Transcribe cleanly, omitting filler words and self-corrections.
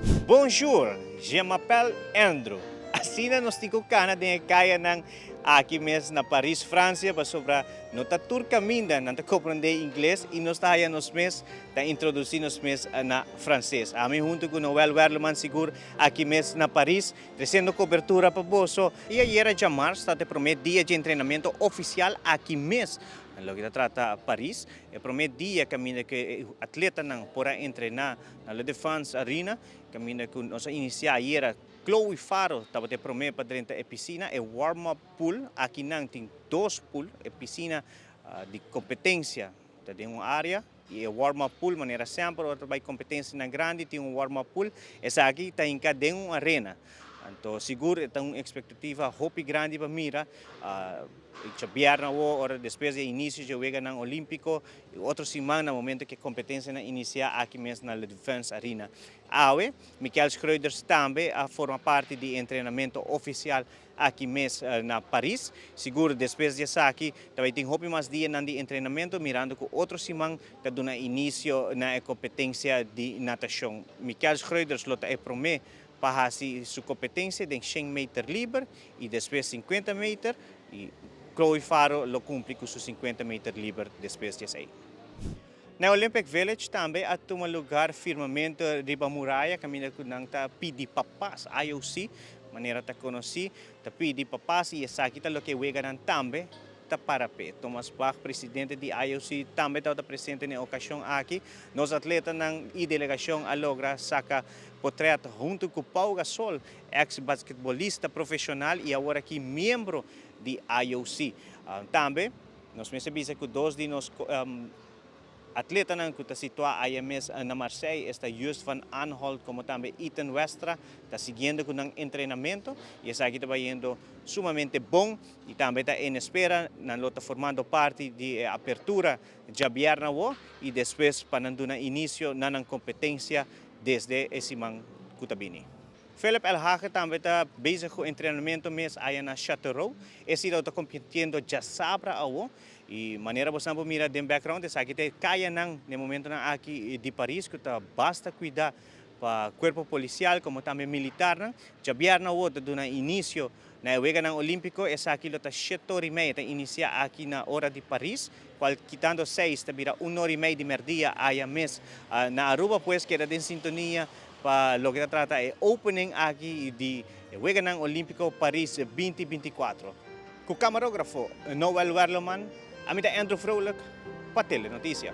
Bonjour, je m'appelle Andrew. Assim na nos tigo kana din kaya ng aqui mes na Paris, França, pa sobra no tatur caminda na compreender inglês e nos taia nos mes da introduzir nos mes na francês. Ami junto com Noel Werleman seguro aqui mes na Paris, trazendo cobertura para bolso. E aí era já março, está te promet dia de treinamento oficial aqui mes. Lo que trata Paris, é promet dia caminha que atleta não pora treinar na La Défense Arena, caminha que nós iniciar era Chloe Faro, estava te promet para dentro da piscina, é warm-up pool, aqui não tem dois pool, é piscina de competência, tem uma área e é warm-up pool, maneira sempre, outra vai competência na grande, tem um warm-up pool, essa aqui está em cada uma arena. Então, seguro, é uma expectativa hope grande para mira. Biyerna o ora depois do início de jogar no Olímpico, outro semana no momento que a competência inicia aqui mesmo na Defense Arena. Awe, Michael Schroeder também forma parte do treinamento oficial aqui mesmo na Paris. Seguro depois disso aqui, também tem hope mais dia no treinamento, mirando que outro semana que dá início na competência de natação. Michael Schroeder é promete para sua competência de 100 metros livre e depois 50 metros e Chloe Faro lo cumpre com seus 50 metros livre depois disso aí. Na Olympic Village também há um lugar firmamento riba muralha, caminha com nang ta PD Papas, IOC, maneira ta conheci, ta PD Papas e essa aqui tá lo que weganan também ta parapé. Thomas Bach, presidente de IOC, também está presente na ocasião aqui. Nos atletas e delegação a logra saca portreto junto com Pau Gasol, ex-basquetebolista profissional e agora aqui membro de IOC. Também, nós sabemos que dois de nós atletas que estão situados aí mesmo na Marseille, está Just van Aanholt, como também Ethan Westra, está seguindo com um treinamento e essa aqui está indo sumamente bom e também está em espera, está formando parte da apertura de Biyerna e depois para dar início na competência desde esse man Kutabini. Philip El Hage também está bezig com treinamento mesmo aí na Châteauroux. Esse está competindo já sabra ao e maneira você não mira de background essa aqui tem caia não no momento na aqui de Paris que está basta cuidar para corpo policial como também militar não já Biyerna está dando início na Wega ng Olímpico essa aqui está 7h30 está inicia aqui na hora de Paris qual quitando 6 está vira 1h30 de merdia aí mesmo na Aruba pues que era de sintonia para lo que trata é opening aqui de Wega ng Olímpico Paris 2024. Com o camarógrafo Noel Werleman, a mim é Andrew Vrolijk, para Telenotícia.